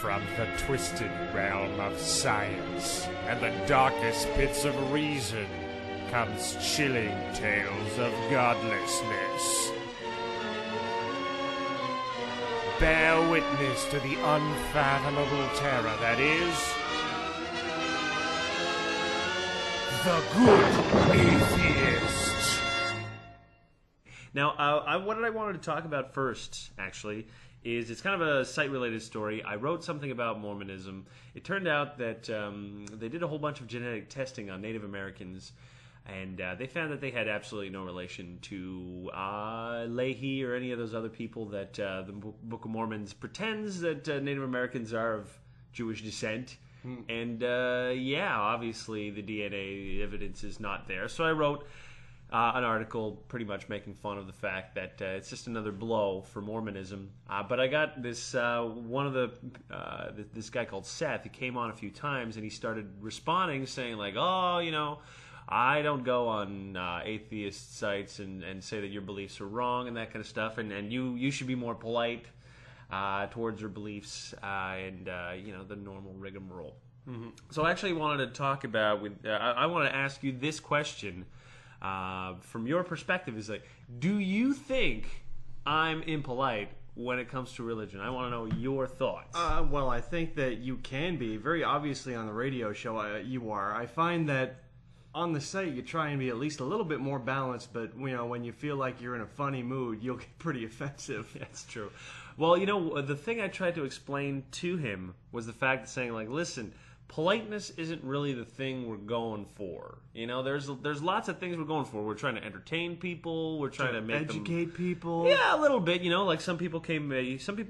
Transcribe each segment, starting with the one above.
From the twisted realm of science and the darkest pits of reason comes chilling tales of godlessness. Bear witness to the unfathomable terror that is the Good Atheist. Now, what I wanted to talk about first, actually, is it's kind of a site-related story. I wrote something about Mormonism. It turned out that they did a whole bunch of genetic testing on Native Americans, and they found that they had absolutely no relation to Lehi or any of those other people that the Book of Mormon pretends that Native Americans are of Jewish descent. And, yeah, obviously the DNA evidence is not there. So I wrote an article pretty much making fun of the fact that it's just another blow for Mormonism. But I got this this guy called Seth. He came on a few times and he started responding, saying like, "Oh, you know, I don't go on atheist sites and say that your beliefs are wrong and that kind of stuff, and you should be more polite towards your beliefs and you know, the normal rigmarole." Mm-hmm. So I actually wanted to talk about I want to ask you this question. From your perspective, is like, do you think I'm impolite when it comes to religion? I want to know your thoughts. Well, I think that you can be. Very obviously on the radio show, you are. I find that on the site, you try and be at least a little bit more balanced, but you know, when you feel like you're in a funny mood, you'll get pretty offensive. That's true. Well, you know, the thing I tried to explain to him was the fact of saying, like, listen, politeness isn't really the thing we're going for. You know, there's lots of things we're going for. We're trying to entertain people. We're trying to make educate people. Yeah, a little bit. You know, like some people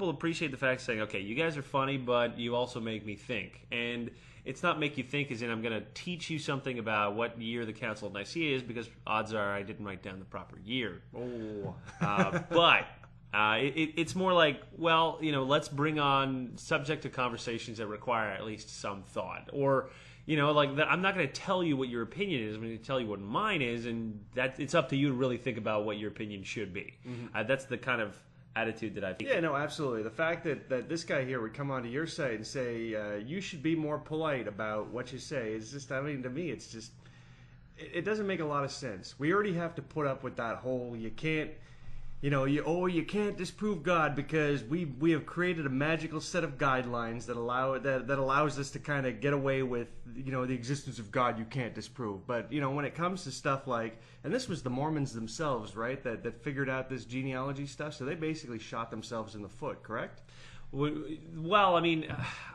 appreciate the fact of saying, okay, you guys are funny, but you also make me think. And it's not make you think as in I'm going to teach you something about what year the Council of Nicaea is, because odds are I didn't write down the proper year. Oh. But it's more like, well, you know, let's bring on subject to conversations that require at least some thought. Or, you know, like, I'm not going to tell you what your opinion is. I'm going to tell you what mine is, and that it's up to you to really think about what your opinion should be. Mm-hmm. That's the kind of attitude that I think. Yeah, no, absolutely. The fact that this guy here would come onto your site and say, you should be more polite about what you say, is just, I mean, to me, it's just, it doesn't make a lot of sense. We already have to put up with that whole, you can't, you know, you can't disprove God because we have created a magical set of guidelines that allows us to kind of get away with, you know, the existence of God you can't disprove. But, you know, when it comes to stuff like, and this was the Mormons themselves, right, that figured out this genealogy stuff, so they basically shot themselves in the foot, correct? Well, I mean,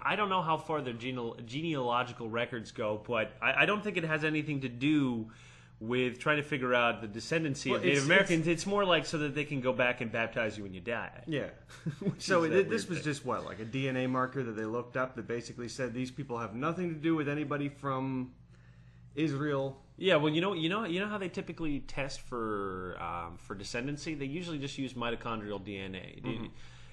I don't know how far their genealogical records go, but I don't think it has anything to do with trying to figure out the descendancy of Native Americans. It's more like so that they can go back and baptize you when you die. Yeah. So this was just what, like a DNA marker that they looked up that basically said these people have nothing to do with anybody from Israel. Yeah, well, you know how they typically test for descendancy? They usually just use mitochondrial DNA. Mm-hmm.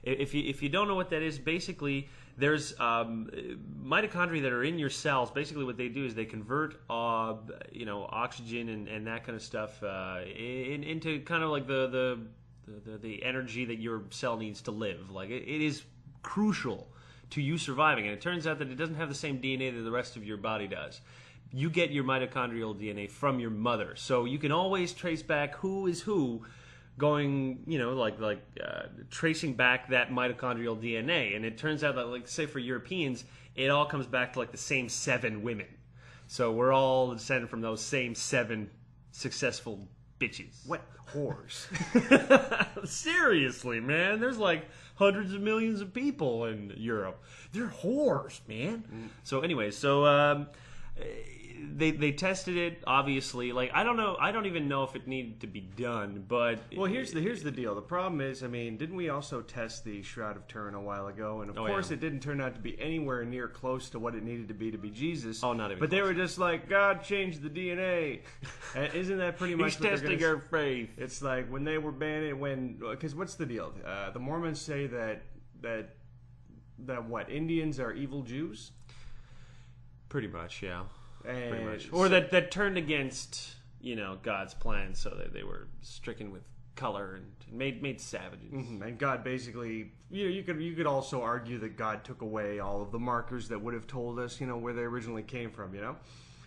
If you don't know what that is, basically there's mitochondria that are in your cells. Basically, what they do is they convert oxygen and that kind of stuff into kind of like the energy that your cell needs to live. Like it is crucial to you surviving. And it turns out that it doesn't have the same DNA that the rest of your body does. You get your mitochondrial DNA from your mother, so you can always trace back who is who. Going, you know, tracing back that mitochondrial DNA. And it turns out that, like, say for Europeans, it all comes back to, like, the same 7 women. So we're all descended from those same 7 successful bitches. What whores? Seriously, man. There's, like, hundreds of millions of people in Europe. They're whores, man. So anyway, They tested it, obviously. Like, I don't know. I don't even know if it needed to be done, but... Well, here's the deal. The problem is, I mean, didn't we also test the Shroud of Turin a while ago? And, of course, It didn't turn out to be anywhere near close to what it needed to be Jesus. Oh, not even But close. They were just like, God changed the DNA. Isn't that pretty much He's testing our faith. It's like when they were banning... Because what's the deal? The Mormons say that what, Indians are evil Jews? Pretty much, yeah. Pretty much. Or that turned against, you know, God's plan, so that they were stricken with color and made savages. And God basically, you could also argue that God took away all of the markers that would have told us, where they originally came from.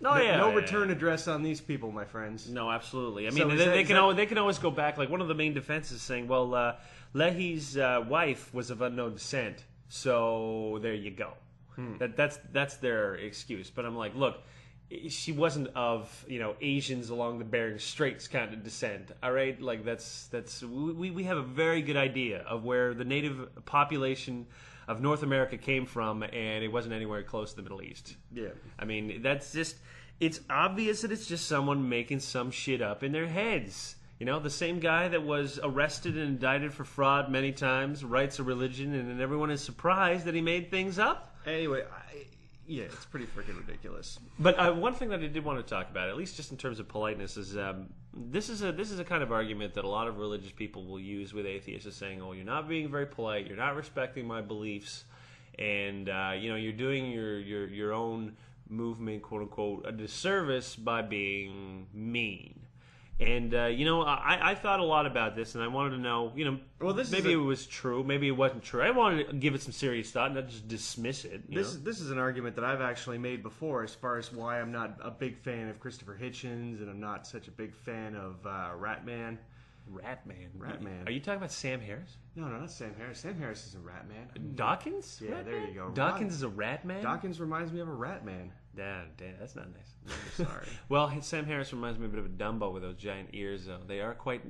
No return address on these people, my friends. No, absolutely. I So mean, is they that- can always go back. Like one of the main defenses saying, well, Lehi's wife was of unknown descent, so there you go. That's their excuse. But I'm like, look, she wasn't of Asians along the Bering Straits kind of descent. All right, like that's we have a very good idea of where the native population of North America came from, and it wasn't anywhere close to the Middle East. Yeah. I mean, it's obvious that it's just someone making some shit up in their heads. The same guy that was arrested and indicted for fraud many times writes a religion, and then everyone is surprised that he made things up. Anyway, it's pretty freaking ridiculous. But one thing that I did want to talk about, at least just in terms of politeness, is this is a kind of argument that a lot of religious people will use with atheists, is saying, "Oh, you're not being very polite. You're not respecting my beliefs, and you're doing your own movement, quote unquote, a disservice by being mean." And I thought a lot about this, and I wanted to know, maybe it was true, maybe it wasn't true. I wanted to give it some serious thought, not just dismiss it. This is an argument that I've actually made before, as far as why I'm not a big fan of Christopher Hitchens, and I'm not such a big fan of Ratman. Ratman. Are you talking about Sam Harris? No, not Sam Harris. Sam Harris is a Ratman. Dawkins? Yeah, Ratman? there you go. Dawkins is a Ratman? Dawkins reminds me of a Ratman. Damn, that's not nice. I'm sorry. Well, Sam Harris reminds me a bit of a Dumbo with those giant ears, though. They are quite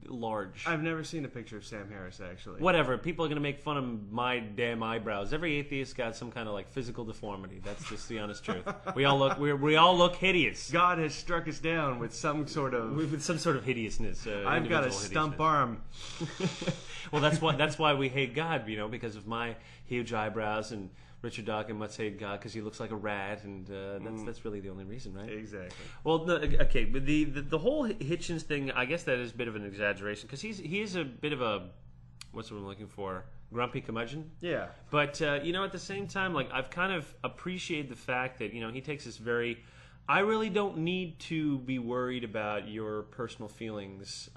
large. I've never seen a picture of Sam Harris, actually. Whatever. People are going to make fun of my damn eyebrows. Every atheist got some kind of physical deformity. That's just the honest truth. We all look hideous. God has struck us down with some sort of hideousness. I've got a stump arm. Well, that's why we hate God, because of my huge eyebrows, and Richard Dawkins must hate God because he looks like a rat, and that's really the only reason, right? Exactly. Well, okay, but the whole Hitchens thing, I guess that is a bit of an exaggeration, because he is a bit of a, what's what I'm looking for, grumpy curmudgeon. Yeah. But at the same time, I've kind of appreciated the fact that he takes this very, I really don't need to be worried about your personal feelings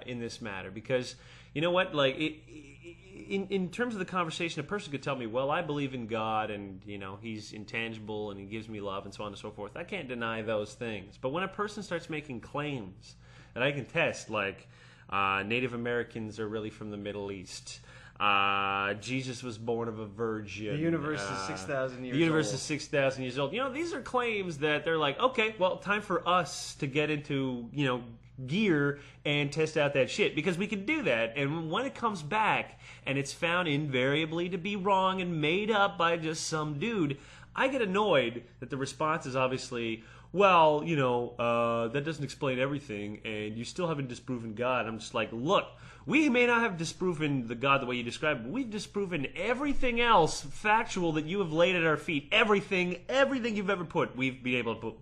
in this matter, because you know what, in terms of the conversation, a person could tell me, well, I believe in God, and he's intangible, and he gives me love, and so on and so forth. I can't deny those things. But when a person starts making claims that I can test, like Native Americans are really from the Middle East, Jesus was born of a virgin, the universe is 6,000 years old. The universe is 6,000 years old. These are claims that they're like, okay, well, time for us to get into gear and test out that shit, because we can do that, and when it comes back and it's found invariably to be wrong and made up by just some dude, I get annoyed that the response is obviously, well, that doesn't explain everything, and you still haven't disproven God. I'm just like, look, we may not have disproven the God the way you described, but we've disproven everything else factual that you have laid at our feet. Everything you've ever put, we've been able to put,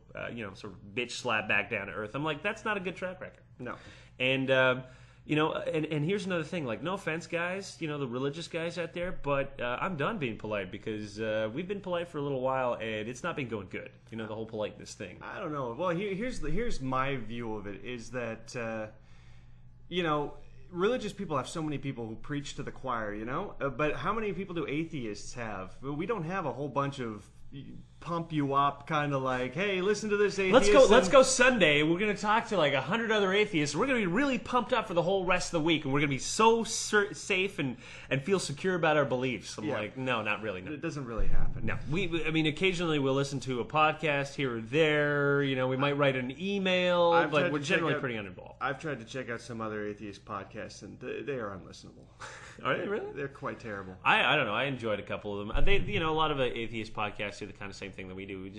sort of bitch slap back down to earth. I'm like, that's not a good track record. No. And, and here's another thing, no offense, guys, the religious guys out there, but I'm done being polite, because we've been polite for a little while, and it's not been going good, the whole politeness thing. I don't know. Well, here's my view of it, is that, religious people have so many people who preach to the choir, but how many people do atheists have? We don't have a whole bunch of pump you up, kind of like, hey, listen to this atheist. Let's go Sunday. We're going to talk to 100 other atheists. We're going to be really pumped up for the whole rest of the week, and we're going to be so safe and feel secure about our beliefs. I'm like, no, not really. No. It doesn't really happen. No, occasionally we'll listen to a podcast here or there. We might write an email, but we're generally pretty uninvolved. I've tried to check out some other atheist podcasts, and they are unlistenable. Are they really? They're quite terrible. I don't know. I enjoyed a couple of them. They, a lot of atheist podcasts do the kind of same thing that we do,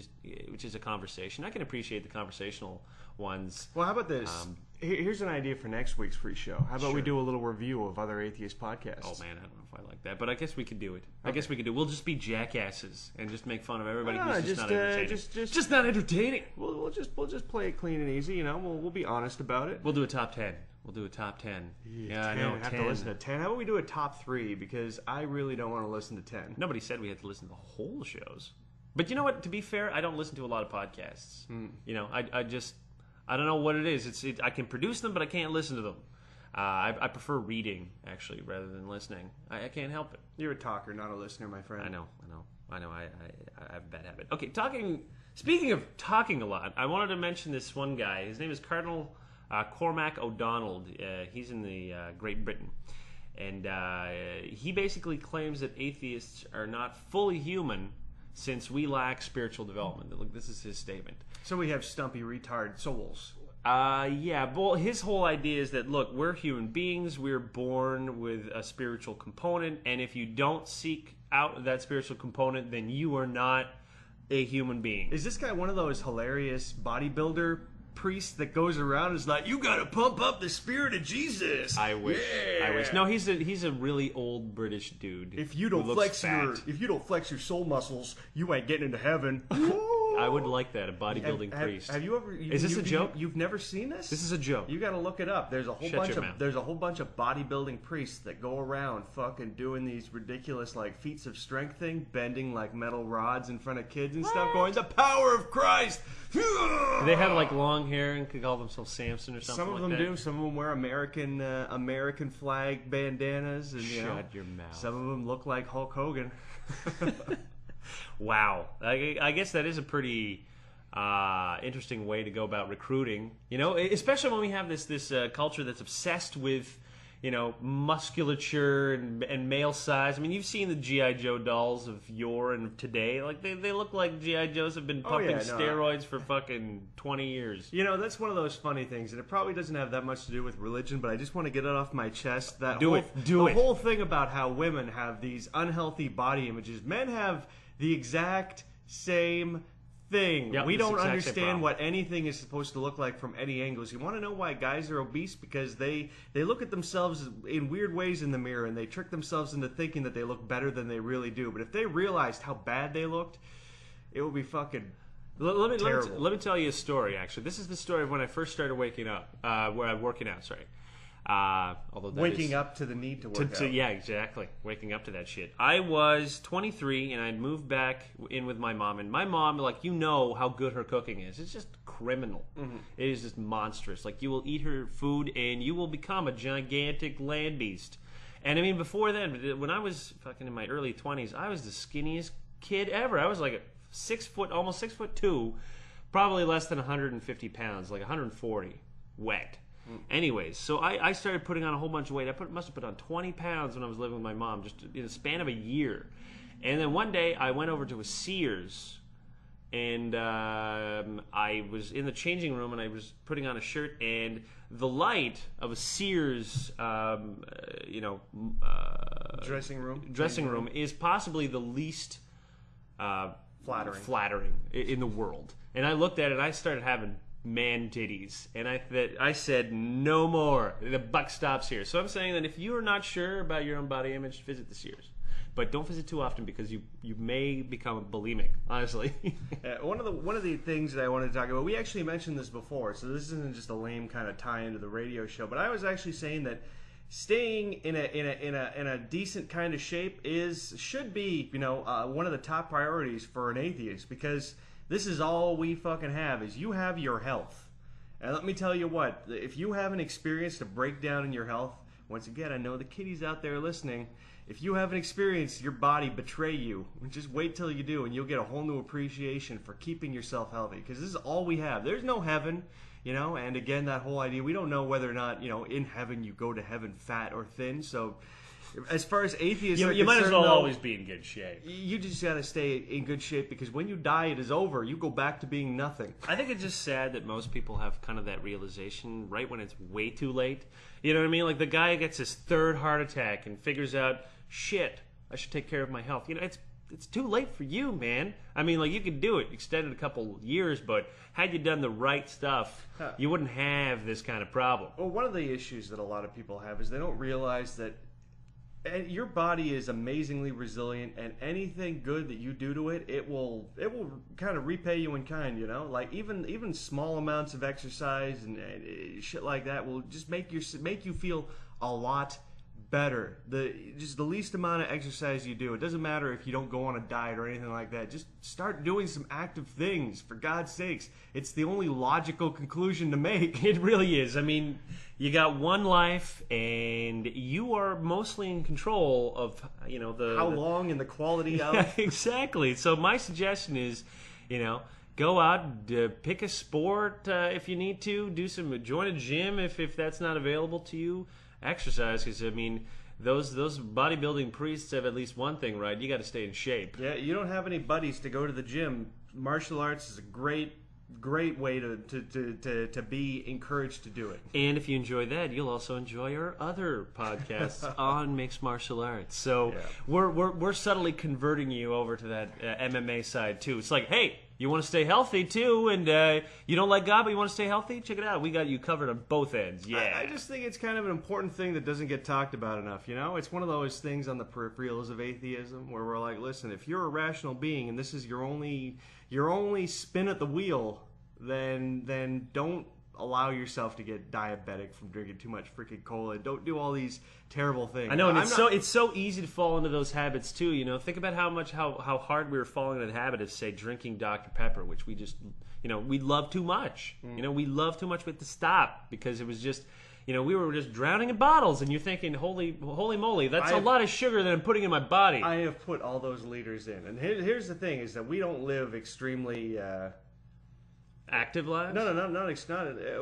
which is a conversation. I can appreciate the conversational ones. Well, how about this? Here's an idea for next week's free show. How about we do a little review of other atheist podcasts? Oh man, I don't know if I like that, but I guess we could do it. Okay. I guess we could do. We'll just be jackasses and just make fun of everybody who's just not entertaining. Just not entertaining. We'll just play it clean and easy. We'll be honest about it. We'll do a top 10. We'll do a top 10. Yeah, 10. I know. I have to listen to 10. How about we do a top 3? Because I really don't want to listen to 10. Nobody said we had to listen to the whole shows. But you know what? To be fair, I don't listen to a lot of podcasts. I don't know what it is. I can produce them, but I can't listen to them. I prefer reading, actually, rather than listening. I can't help it. You're a talker, not a listener, my friend. I know. I have a bad habit. Okay, speaking of talking a lot, I wanted to mention this one guy. His name is Cardinal Cormac O'Donnell. He's in the Great Britain. And he basically claims that atheists are not fully human since we lack spiritual development. Look, this is his statement. So we have stumpy retard souls. Yeah, well, his whole idea is that, look, we're human beings. We're born with a spiritual component. And if you don't seek out that spiritual component, then you are not a human being. Is this guy one of those hilarious bodybuilder priests that goes around and is like, you gotta pump up the spirit of Jesus? I wish. Yeah. I wish. No, he's a really old British dude. If you don't flex your soul muscles, you ain't getting into heaven. I would like that, a bodybuilding priest. Have you ever? Is this a joke? You've never seen this? This is a joke. You got to look it up. There's a whole bunch of bodybuilding priests that go around fucking doing these ridiculous like feats of strength thing, bending like metal rods in front of kids and stuff, going the power of Christ. Do they have like long hair and could call themselves Samson or something? Some of them do. Some of them wear American flag bandanas, and shut your mouth. Some of them look like Hulk Hogan. Wow, I guess that is a pretty interesting way to go about recruiting. You know, especially when we have this culture that's obsessed with, you know, musculature and male size. I mean, you've seen the G.I. Joe dolls of yore and of today. Like they look like G.I. Joes have been pumping steroids for fucking 20 years. You know, that's one of those funny things, and it probably doesn't have that much to do with religion, but I just want to get it off my chest. The whole thing about how women have these unhealthy body images. Men have the exact same thing. Yep, we don't understand what anything is supposed to look like from any angles. You want to know why guys are obese? Because they look at themselves in weird ways in the mirror, and they trick themselves into thinking that they look better than they really do. But if they realized how bad they looked, it would be fucking terrible. Let me tell you a story, actually. This is the story of when I first started working out. Although waking up to the need to work out. Yeah, exactly. Waking up to that shit. I was 23 and I'd moved back in with my mom. And my mom, like, you know how good her cooking is. It's just criminal. Mm-hmm. It is just monstrous. Like, you will eat her food and you will become a gigantic land beast. And I mean, before then, when I was fucking in my early 20s, I was the skinniest kid ever. I was like almost 6'2", probably less than 150 pounds, like 140, wet. Anyways, so I started putting on a whole bunch of weight. I must have put on 20 pounds when I was living with my mom, just in a span of a year. And then one day, I went over to a Sears, and I was in the changing room, and I was putting on a shirt, and the light of a Sears, dressing room is possibly the least flattering in the world. And I looked at it, and I started having man titties, and I said no more. The buck stops here. So I'm saying that if you are not sure about your own body image, visit the Sears, but don't visit too often because you may become bulimic. Honestly, one of the things that I wanted to talk about, we actually mentioned this before, so this isn't just a lame kind of tie into the radio show. But I was actually saying that staying in a decent kind of shape should be one of the top priorities for an atheist, because this is all we fucking have, is you have your health. And let me tell you what, if you haven't experienced a breakdown in your health, once again, I know the kiddies out there listening, if you haven't experienced your body betray you, just wait till you do, and you'll get a whole new appreciation for keeping yourself healthy, because this is all we have. There's no heaven, and again, that whole idea, we don't know whether or not, in heaven you go to heaven fat or thin, so as far as atheists you might as well always be in good shape. You just got to stay in good shape, because when you die, it is over. You go back to being nothing. I think it's just sad that most people have kind of that realization right when it's way too late. You know what I mean? Like the guy gets his third heart attack and figures out, shit, I should take care of my health. It's too late for you, man. I mean, like, you could do it, extend it a couple years, but had you done the right stuff, you wouldn't have this kind of problem. Well, one of the issues that a lot of people have is they don't realize that your body is amazingly resilient, and anything good that you do to it, it will kind of repay you in kind. Like even small amounts of exercise and shit like that will just make you feel a lot better. Just the least amount of exercise you do. It doesn't matter if you don't go on a diet or anything like that. Just start doing some active things, for God's sakes. It's the only logical conclusion to make. It really is. I mean, you got one life, and you are mostly in control of, How long and the quality of. Yeah, exactly. So my suggestion is, go out, pick a sport if you need to, join a gym if that's not available to you. Exercise, because I mean, those bodybuilding priests have at least one thing right: you got to stay in shape. Yeah, you don't have any buddies to go to the gym. Martial arts is a great way to be encouraged to do it. And if you enjoy that, you'll also enjoy our other podcasts on mixed martial arts. So we're subtly converting you over to that MMA side too. It's like, hey, you want to stay healthy too, and you don't like God, but you want to stay healthy? Check it out. We got you covered on both ends. Yeah. I just think it's kind of an important thing that doesn't get talked about enough. It's one of those things on the peripherals of atheism where we're like, listen, if you're a rational being and this is your only spin at the wheel, then don't allow yourself to get diabetic from drinking too much freaking cola. Don't do all these terrible things. I know, and it's so easy to fall into those habits too. Think about how hard we were falling into the habit of, say, drinking Dr. Pepper, which we just we love too much. We love too much. We had to stop because it was just we were just drowning in bottles, and you're thinking, holy moly, that's a lot of sugar that I'm putting in my body. I have put all those liters in, and here's the thing: is that we don't live extremely. Active lives? No, not. Well,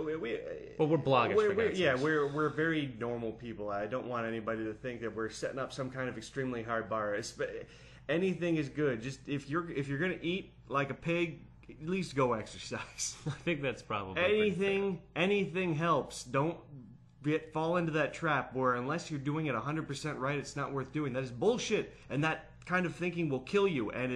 we're bloggers. We're very normal people. I don't want anybody to think that we're setting up some kind of extremely hard bar. Anything is good. Just if you're gonna eat like a pig, at least go exercise. I think that's probably anything helps. Don't fall into that trap where unless you're doing it 100% right, it's not worth doing. That is bullshit, and that kind of thinking will kill you. And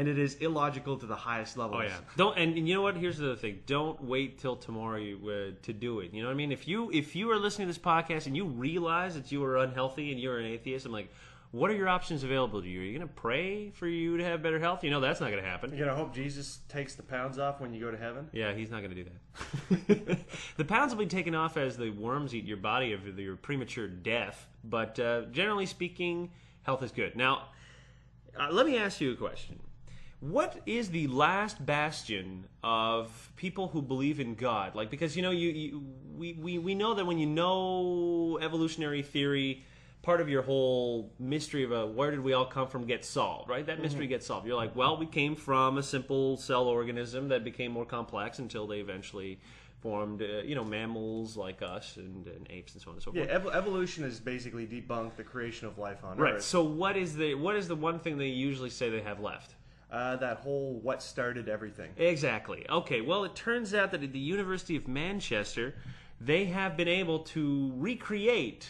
it is illogical to the highest levels. Oh yeah. And you know what? Here's the other thing. Don't wait till tomorrow to do it. You know what I mean? If you are listening to this podcast and you realize that you are unhealthy and you're an atheist, I'm like, what are your options available to you? Are you going to pray for you to have better health? That's not going to happen. You're going to hope Jesus takes the pounds off when you go to heaven? Yeah, he's not going to do that. The pounds will be taken off as the worms eat your body of your premature death. But generally speaking, health is good. Now, let me ask you a question. What is the last bastion of people who believe in God? Like, because we know that when you know evolutionary theory, part of your whole mystery of where did we all come from gets solved, right? That mystery gets solved. You're like, well, we came from a simple cell organism that became more complex until they eventually formed, mammals like us and apes and so on and so forth. Yeah, evolution has basically debunked the creation of life on Earth. Right. So what is the one thing they usually say they have left? That whole what started everything. Exactly. Okay, well, it turns out that at the University of Manchester, they have been able to recreate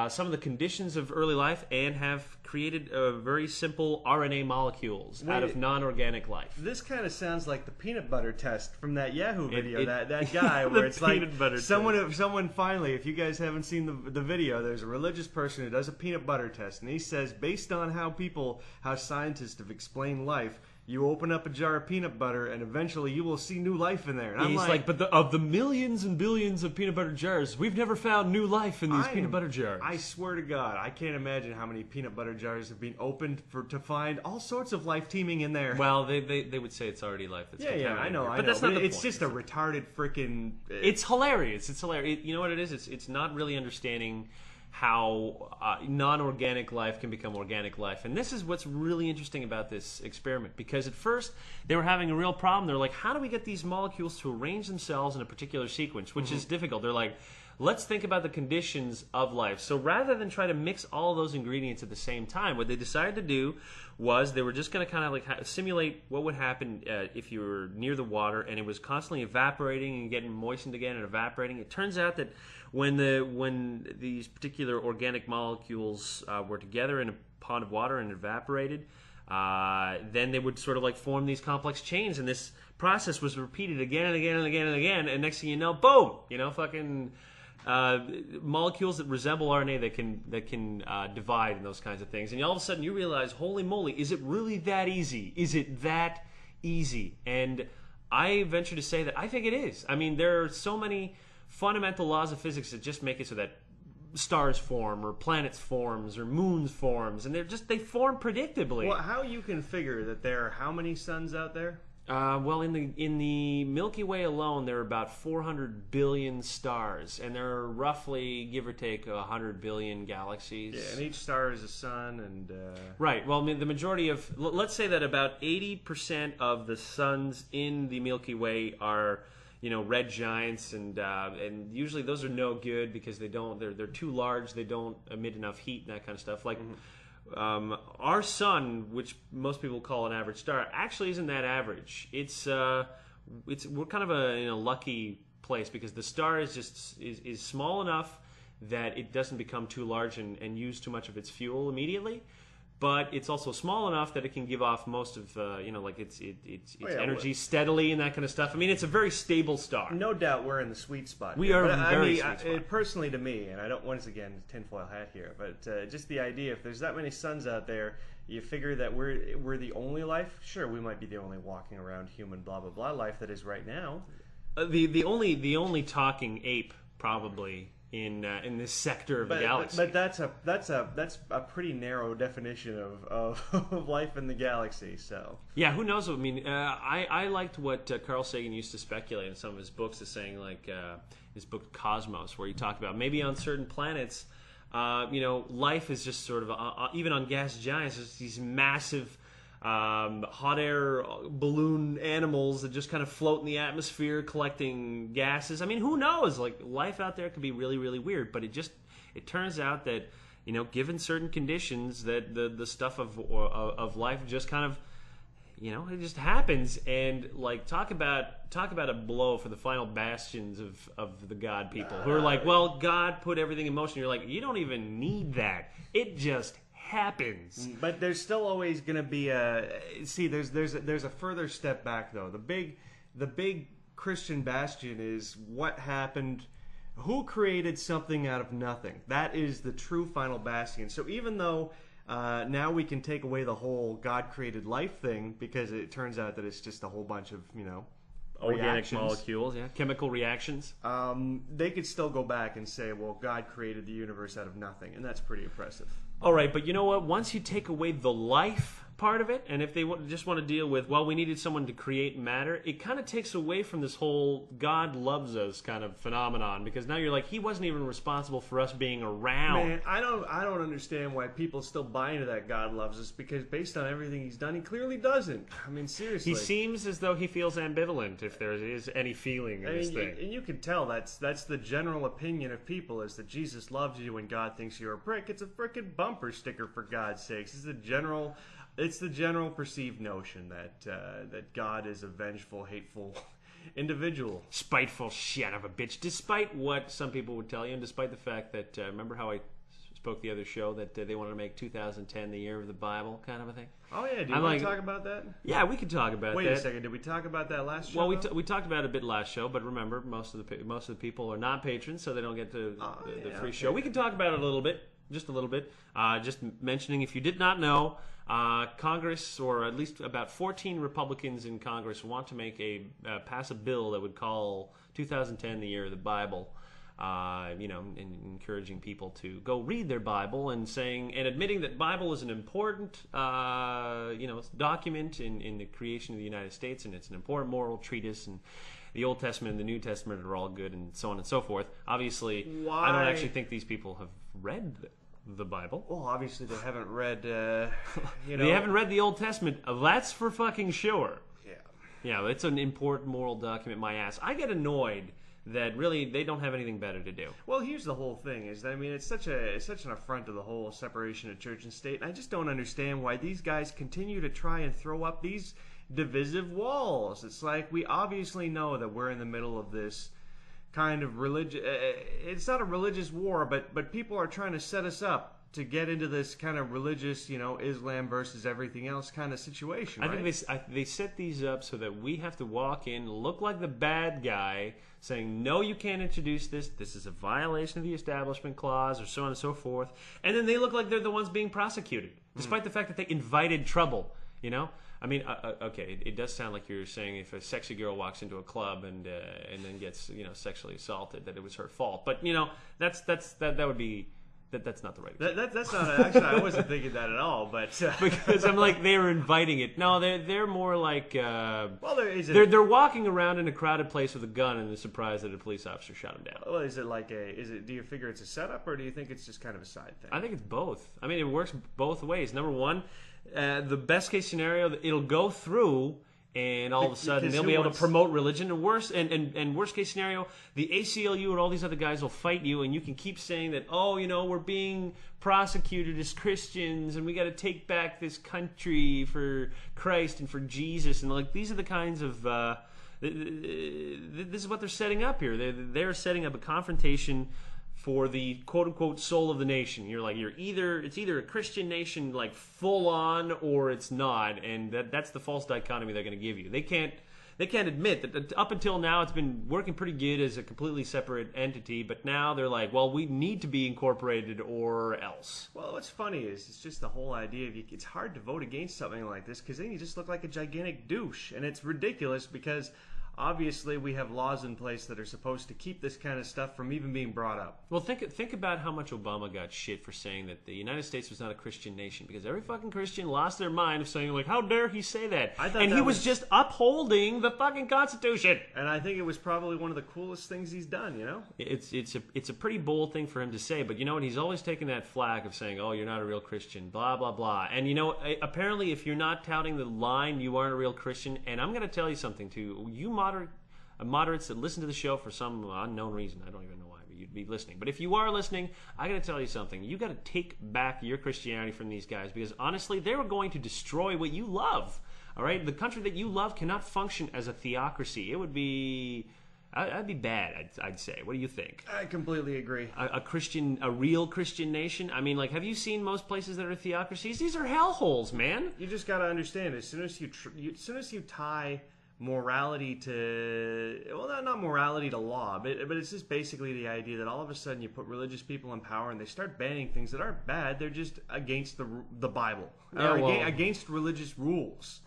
some of the conditions of early life and have created very simple RNA molecules out of non-organic life. This kind of sounds like the peanut butter test from that Yahoo video, that guy where it's like someone finally, if you guys haven't seen the video, there's a religious person who does a peanut butter test, and he says, based on how scientists have explained life, you open up a jar of peanut butter, and eventually you will see new life in there. And he's like, but of the millions and billions of peanut butter jars, we've never found new life in these peanut butter jars. I swear to God, I can't imagine how many peanut butter jars have been opened to find all sorts of life teeming in there. Well, they would say it's already life that's contaminated. I know. But that's not the point. It's just a retarded freaking... It's hilarious. It's hilarious. You know what it is? It's not really understanding how non-organic life can become organic life. And this is what's really interesting about this experiment, because at first they were having a real problem. They're like, how do we get these molecules to arrange themselves in a particular sequence, which is difficult. They're like, let's think about the conditions of life. So rather than try to mix all those ingredients at the same time, what they decided to do was they were just going to kind of like simulate what would happen if you were near the water and it was constantly evaporating and getting moistened again and evaporating. It turns out that when these particular organic molecules were together in a pond of water and evaporated, then they would sort of like form these complex chains, and this process was repeated again and again and again and again, and next thing you know, boom, fucking molecules that resemble RNA that can divide and those kinds of things. And all of a sudden you realize, holy moly, is it really that easy? Is it that easy? And I venture to say that I think it is. I mean, there are so many fundamental laws of physics that just make it so that stars form, or planets forms, or moons forms, and they form predictably. Well, how you can figure that there are how many suns out there? Well, in the Milky Way alone, there are about 400 billion stars, and there are roughly, give or take, 100 billion galaxies. Yeah, and each star is a sun, and right. Well, I mean, the majority of, let's say that about 80% of the suns in the Milky Way are, red giants, and usually those are no good because they're too large. They don't emit enough heat and that kind of stuff. Like. Our sun, which most people call an average star, actually isn't that average. We're kind of in a lucky place because the star is small enough that it doesn't become too large and use too much of its fuel immediately. But it's also small enough that it can give off most of its energy steadily and that kind of stuff. I mean, it's a very stable star. No doubt we're in the sweet spot. We are very sweet spot. Personally, to me, and I don't once again tinfoil hat here, but just the idea, if there's that many suns out there, you figure that we're the only life. Sure, we might be the only walking around human blah blah blah life that is right now. The only talking ape probably. In this sector of the galaxy, but that's a pretty narrow definition of life in the galaxy. So yeah, who knows? I mean, I liked what Carl Sagan used to speculate in some of his books, is saying like his book Cosmos, where he talked about maybe on certain planets, life is just sort of even on gas giants, there's these massive. Hot air balloon animals that just kind of float in the atmosphere collecting gases. I mean, who knows? Like, life out there could be really, really weird, but it turns out that, given certain conditions, that the stuff of life just kind of, it just happens. And like, talk about a blow for the final bastions of the God people who are like, well, God put everything in motion. You're like, you don't even need that. It just happens. But there's still always going to be there's a further step back though. The big Christian bastion is what happened, who created something out of nothing. That is the true final bastion. So even though now we can take away the whole God created life thing, because it turns out that it's just a whole bunch of organic reactions. molecules, chemical reactions. They could still go back and say, well, God created the universe out of nothing, and that's pretty impressive. All right, but you know what? Once you take away the life part of it, and if they just want to deal with, well, we needed someone to create matter, it kind of takes away from this whole God loves us kind of phenomenon, because now you're like, he wasn't even responsible for us being around. Man, I don't understand why people still buy into that God loves us, because based on everything he's done, he clearly doesn't. I mean, seriously. He seems as though he feels ambivalent, if there is any feeling in this thing. And you can tell that's the general opinion of people, is that Jesus loves you and God thinks you're a prick. It's a frickin' bumper sticker, for God's sakes. It's the general perceived notion that God is a vengeful, hateful individual. Spiteful shit of a bitch, despite what some people would tell you, and despite the fact that, remember how I spoke the other show that they wanted to make 2010 the year of the Bible kind of a thing? Oh yeah, do you want to talk about that? Yeah, we could talk about that. Wait a second, did we talk about that last show? Well, we talked about it a bit last show, but remember, most of the people are not patrons, so they don't get the free show. We can talk about it a little bit. Just a little bit. Just mentioning, if you did not know, Congress, or at least about 14 Republicans in Congress, want to pass a bill that would call 2010 the year of the Bible. And encouraging people to go read their Bible and admitting that Bible is an important, document in the creation of the United States, and it's an important moral treatise, and the Old Testament and the New Testament are all good, and so on and so forth. Obviously, I don't actually think these people have read the Bible. Well, obviously they haven't read, They haven't read the Old Testament. That's for fucking sure. Yeah. Yeah, it's an important moral document, my ass. I get annoyed that really they don't have anything better to do. Well, here's the whole thing: is that, I mean, it's such an affront to the whole separation of church and state. And I just don't understand why these guys continue to try and throw up these divisive walls. It's like, we obviously know that we're in the middle of this kind of religion. It's not a religious war, but people are trying to set us up to get into this kind of religious, Islam versus everything else kind of situation. I think they set these up so that we have to walk in, look like the bad guy, saying, no, you can't introduce this. This is a violation of the Establishment Clause, or so on and so forth. And then they look like they're the ones being prosecuted, despite the fact that they invited trouble. You know, I mean, okay, it does sound like you're saying if a sexy girl walks into a club and then gets sexually assaulted, that it was her fault. But that would be. That's not the right example. That's not actually. I wasn't thinking that at all, but because I'm like they were inviting it. No, they're more like they're walking around in a crowded place with a gun and they're surprised that a police officer shot him down. Well, do you figure it's a setup or do you think it's just kind of a side thing? I think it's both. I mean, it works both ways. Number one, the best case scenario, it'll go through. And all of a sudden, they'll be able to promote religion. And worst case scenario, the ACLU and all these other guys will fight you, and you can keep saying that, we're being prosecuted as Christians, and we got to take back this country for Christ and for Jesus. And like these are the kinds of this is what they're setting up here. They're setting up a confrontation for the quote-unquote soul of the nation. It's either a Christian nation like full on or it's not, and that's the false dichotomy they're going to give you. They can't admit that up until now it's been working pretty good as a completely separate entity, but now they're like, well, we need to be incorporated or else. Well, what's funny is it's just the whole idea of it's hard to vote against something like this because then you just look like a gigantic douche, and it's ridiculous because obviously, we have laws in place that are supposed to keep this kind of stuff from even being brought up. Well, think about how much Obama got shit for saying that the United States was not a Christian nation, because every fucking Christian lost their mind of saying, like, how dare he say that? And he was just upholding the fucking Constitution. And I think it was probably one of the coolest things he's done, It's a pretty bold thing for him to say, but you know what? He's always taken that flack of saying, oh, you're not a real Christian, blah, blah, blah. And apparently if you're not touting the line, you aren't a real Christian. And I'm going to tell you something, too. You moderates that listen to the show for some unknown reason. I don't even know why, but you'd be listening. But if you are listening, I got to tell you something. You got to take back your Christianity from these guys, because honestly, they were going to destroy what you love. All right, the country that you love cannot function as a theocracy. It would be, I'd be bad. I'd say. What do you think? I completely agree. A real Christian nation. I mean, like, have you seen most places that are theocracies? These are hellholes, man. You just got to understand. As soon as you tie morality to, well, not morality to law, but it's just basically the idea that all of a sudden you put religious people in power and they start banning things that aren't bad. They're just against the Bible, against religious rules.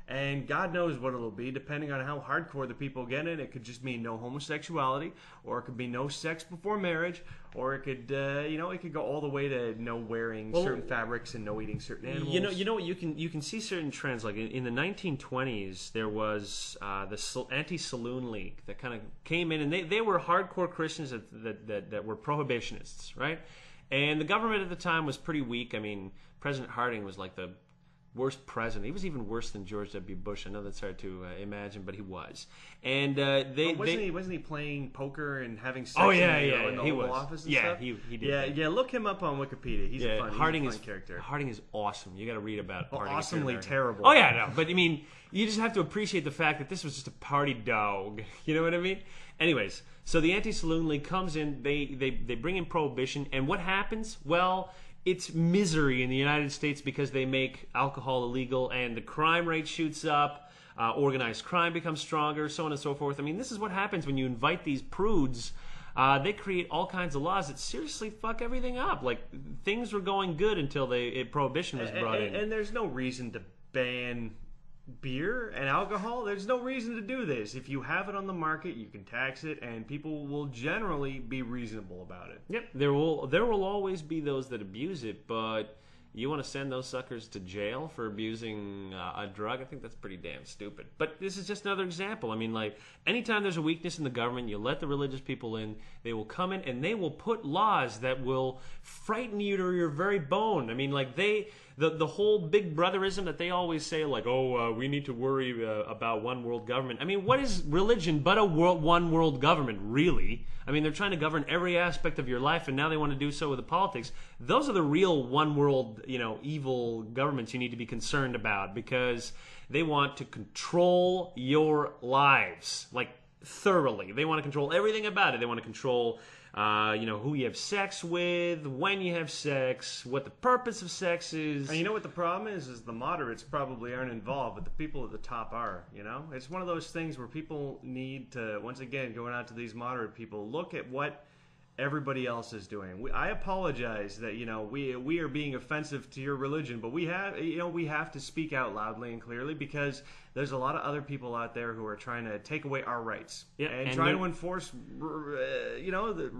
And God knows what it'll be, depending on how hardcore the people get in. It could just mean no homosexuality, or it could be no sex before marriage, or it could, it could go all the way to no wearing certain fabrics and no eating certain animals. You know what? You can see certain trends. Like in the 1920s, there was the Anti-Saloon League that kind of came in, and they were hardcore Christians that were prohibitionists, right? And the government at the time was pretty weak. I mean, President Harding was like the worst president. He was even worse than George W. Bush. I know that's hard to imagine, but he was. And wasn't he playing poker and having sex? In the he Oval was. Office and yeah, stuff? he did. Yeah. Look him up on Wikipedia. He's a fun character. Harding is awesome. You got to read about Harding. Awesomely terrible. Oh yeah, no, but I mean, you just have to appreciate the fact that this was just a party dog. You know what I mean? Anyways, so the Anti-Saloon League comes in. They bring in prohibition, and what happens? Well, it's misery in the United States because they make alcohol illegal, and the crime rate shoots up, organized crime becomes stronger, so on and so forth. I mean, this is what happens when you invite these prudes. They create all kinds of laws that seriously fuck everything up. Like, things were going good until prohibition was brought in. And there's no reason to ban beer and alcohol. There's no reason to do this. If you have it on the market, you can tax it, and people will generally be reasonable about it. Yep, there will always be those that abuse it, but you want to send those suckers to jail for abusing a drug? I think that's pretty damn stupid. But this is just another example. I mean, like, anytime there's a weakness in the government, you let the religious people in, they will come in and they will put laws that will frighten you to your very bone. I mean, like, the whole big brotherism that they always say, like, we need to worry about one world government. I mean, what is religion but a one world government, really? I mean, they're trying to govern every aspect of your life, and now they want to do so with the politics. Those are the real one world, evil governments you need to be concerned about, because they want to control your lives, like, thoroughly. They want to control everything about it. They want to control who you have sex with, when you have sex, what the purpose of sex is. And you know what the problem is the moderates probably aren't involved, but the people at the top are, It's one of those things where people need to, once again, going out to these moderate people, look at what everybody else is doing. I apologize that we are being offensive to your religion, but we have to speak out loudly and clearly because there's a lot of other people out there who are trying to take away our rights and trying to enforce the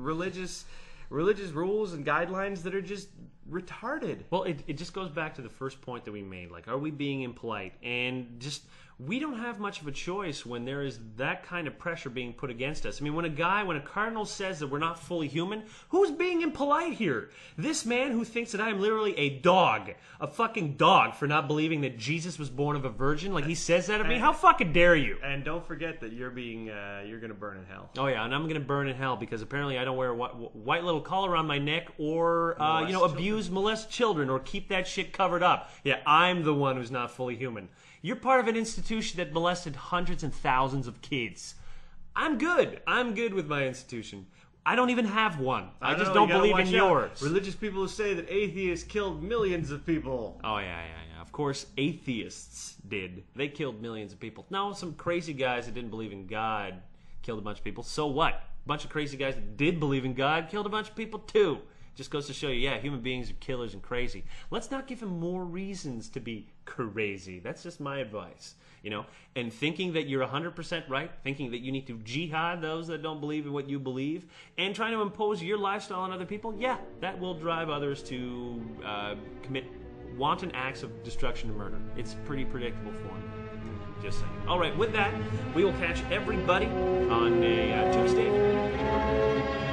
religious rules and guidelines that are just retarded. Well, it just goes back to the first point that we made. Like, are we being impolite? And just, we don't have much of a choice when there is that kind of pressure being put against us. I mean, when a cardinal says that we're not fully human, who's being impolite here? This man who thinks that I am literally a fucking dog for not believing that Jesus was born of a virgin, like he says that of me? How fucking dare you? And don't forget that you're going to burn in hell. Oh yeah, and I'm going to burn in hell because apparently I don't wear a white little collar around my neck or molest children or keep that shit covered up. Yeah, I'm the one who's not fully human. You're part of an institution that molested hundreds and thousands of kids. I'm good. I'm good with my institution. I don't even have one. I just don't believe in yours. Religious people who say that atheists killed millions of people. Oh, yeah. Of course, atheists did. They killed millions of people. No, some crazy guys that didn't believe in God killed a bunch of people. So what? A bunch of crazy guys that did believe in God killed a bunch of people too. Just goes to show you, human beings are killers and crazy. Let's not give him more reasons to be crazy. That's just my advice. And thinking that you're 100% right, thinking that you need to jihad those that don't believe in what you believe, and trying to impose your lifestyle on other people, that will drive others to commit wanton acts of destruction and murder. It's pretty predictable for them. Just saying. All right, with that, we will catch everybody on a Tuesday.